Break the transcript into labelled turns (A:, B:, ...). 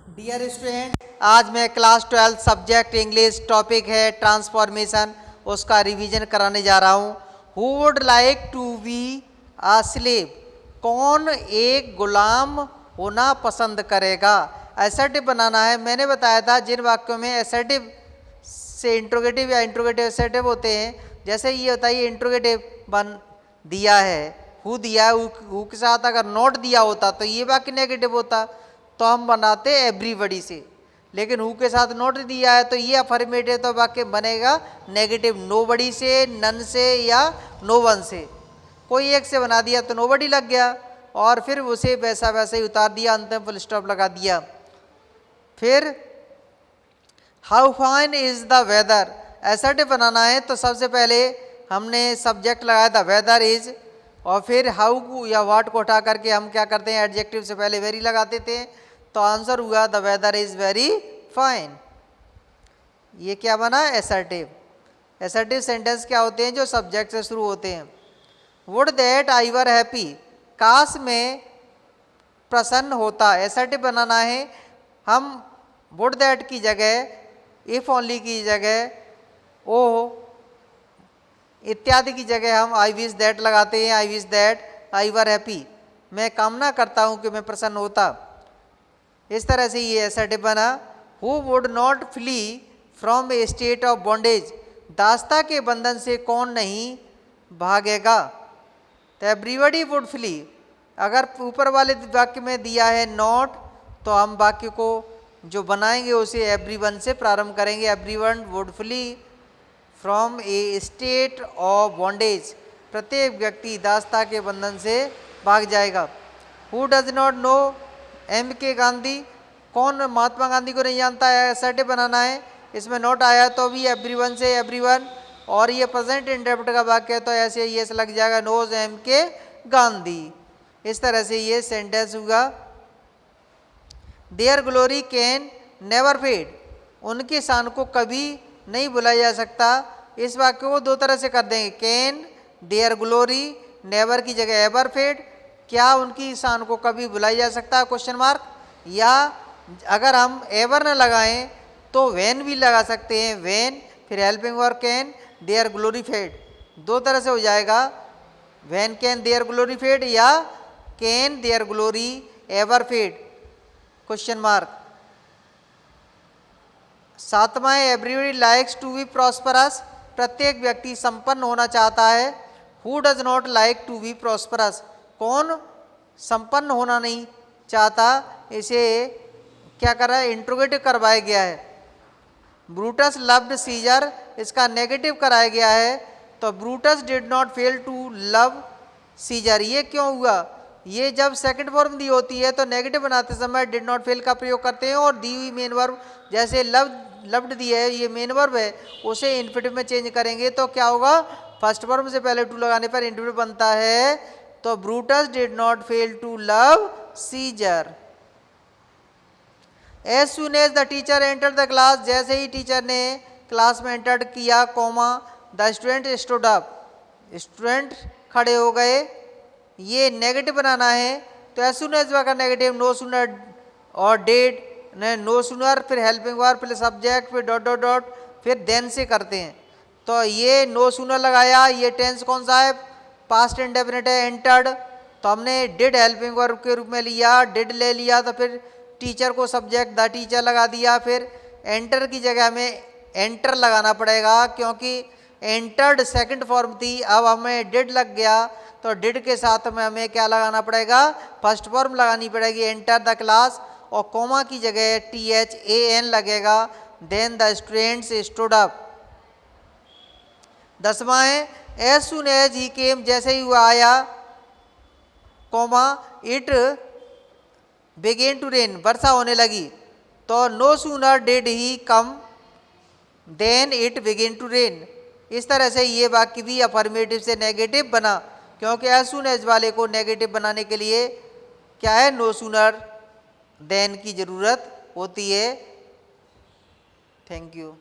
A: Dear student, आज मैं class 12 subject English topic है ट्रांसफॉर्मेशन, उसका रिवीजन कराने जा रहा हूँ। Who would like to be a slave? कौन एक गुलाम होना पसंद करेगा? एसर्टिव बनाना है। मैंने बताया था जिन वाक्यों में एसर्टिव से इंट्रोगेटिव या इंट्रोगेटिव एसर्टिव होते हैं, जैसे ये होता है ये इंट्रोगेटिव बन दिया है, हु दिया है, हु के साथ अगर नॉट दिया होता तो ये वाक्य नेगेटिव होता, तो हम बनाते एवरीबडी से। लेकिन हु के साथ नॉट दिया है तो ये अफर्मेटिव, तो वाक्य बनेगा नेगेटिव नोबडी से, नन से या नो वन से। कोई एक से बना दिया तो नोबडी लग गया और फिर उसे वैसा वैसा ही उतार दिया, अंत में फुल स्टॉप लगा दिया। फिर how fine is the weather, assertive बनाना है तो सबसे पहले हमने सब्जेक्ट लगाया था वेदर इज, और फिर हाउ या वाट को उठा करके हम क्या करते हैं एडजेक्टिव से पहले वेरी लगाते थे, तो आंसर हुआ the weather is very fine. ये क्या बना? एसर्टिव। एसर्टिव सेंटेंस क्या होते हैं? जो सब्जेक्ट से शुरू होते हैं। Would that I were happy, काश में प्रसन्न होता। एसर्टिव बनाना है, हम वुड दैट की जगह, इफ ओनली की जगह, ओ इत्यादि की जगह हम आई विश दैट लगाते हैं। I wish that I were happy, मैं कामना करता हूं कि मैं प्रसन्न होता। इस तरह से ये एसर्टिव बना। Who would not flee from a state of bondage, दास्ता के बंधन से कौन नहीं भागेगा? तो एवरीबडी वुड फ्ली। अगर ऊपर वाले वाक्य में दिया है नॉट, तो हम वाक्य को जो बनाएंगे उसे एवरीवन से प्रारंभ करेंगे। Everyone would flee from a state of bondage, प्रत्येक व्यक्ति दास्ता के बंधन से भाग जाएगा। Who does not know M K Gandhi, कौन महात्मा गांधी को नहीं जानता है? एसर्टिव बनाना है, इसमें नॉट आया तो भी एवरीवन से एवरीवन, और ये प्रेजेंट इंडेफिनिट का वाक्य है तो ऐसे ये से लग जाएगा नोज एम के गांधी। इस तरह से ये सेंटेंस हुआ। Their glory can never fade, उनकी शान को कभी नहीं बुलाया जा सकता। इस वाक्य को दो तरह से कर देंगे, कैन देयर ग्लोरी, नेवर की जगह एवर फेड, क्या उनकी शान को कभी बुलाया जा सकता है क्वेश्चन मार्क, या अगर हम एवर न लगाएं तो वैन भी लगा सकते हैं, वैन फिर helping verb can their glory fade, दो तरह से हो जाएगा, when can their glory fade या can their glory ever fade question mark. सातवां है everybody likes to be prosperous, प्रत्येक व्यक्ति संपन्न होना चाहता है। Who does not like to be prosperous, कौन संपन्न होना नहीं चाहता? इसे क्या कर रहा है? इंट्रोगेटिव करवाया गया है। ब्रूटस लव्ड सीजर, इसका नेगेटिव कराया गया है, तो Brutus did not fail to love Caesar. ये क्यों हुआ? ये जब सेकंड फॉर्म दी होती है तो नेगेटिव बनाते समय डिड नॉट फेल का प्रयोग करते हैं, और दी हुई मेन वर्ब जैसे लव्ड दी है, ये मेन वर्ब है, उसे इन्फिनिटिव में चेंज करेंगे तो क्या होगा? फर्स्ट फॉर्म से पहले टू लगाने पर इन्फिनिटिव बनता है, तो Brutus did not fail to love Caesar. As soon as the teacher enter the class, जैसे ही टीचर ने क्लास में एंटर किया, comma the student stood up, student खड़े हो गए। ये नेगेटिव बनाना है तो एज सुन एज का नेगेटिव नो सुनर और डेड, नो सुनर फिर हेल्पिंग वर्ब फिर सब्जेक्ट फिर डॉट डॉट डॉट फिर देन से करते हैं। तो ये नो सुनर लगाया, ये टेंस कौन सा है? पास्ट इंडेफिनिट है, एंटर्ड, तो हमने डिड हेल्पिंग वर्ब के रूप में लिया, डिड ले लिया, तो फिर टीचर को सब्जेक्ट द टीचर लगा दिया, फिर एंटर की जगह में एंटर लगाना पड़ेगा क्योंकि एंटर्ड सेकंड फॉर्म थी, अब हमें डिड लग गया तो डिड के साथ में हमें क्या लगाना पड़ेगा? फर्स्ट फॉर्म लगानी पड़ेगी, एंटर द क्लास, और कोमा की जगह THAN लगेगा, then the students stood up. 10वां है एज सुन एज ही केम, जैसे ही हुआ आया, comma it began to rain, वर्षा होने लगी, तो no sooner did he come than it began to rain. इस तरह से ये वाक्य भी अफर्मेटिव से नेगेटिव बना, क्योंकि एज सुन एज वाले को नेगेटिव बनाने के लिए क्या है? नो सूनर देन की जरूरत होती है। Thank you.